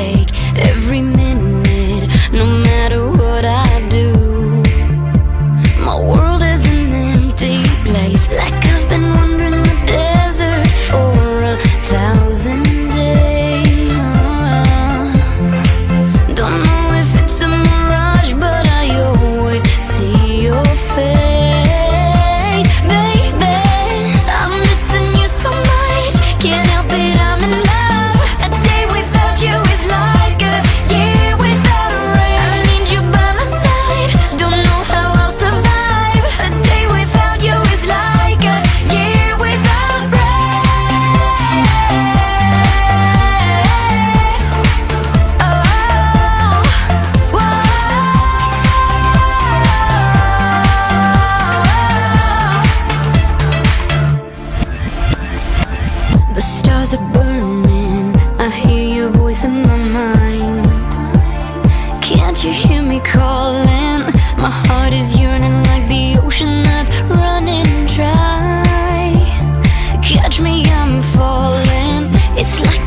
take every minute, no matter what I do. My world is an empty place, like I've been wandering the desert for 1,000 days. Don't know if it's a mirage, but I always see your face. Baby, I'm missing you so much, can't help it, I'm in love. A day without you is like a year without rain. I need you by my side, don't know how I'll survive. A day without you is like a year without rain. Oh, whoa. The stars are burning, I hear your voice in my mind. Can't you hear me calling? My heart is yearning like the ocean that's running dry. Catch me, I'm falling, it's like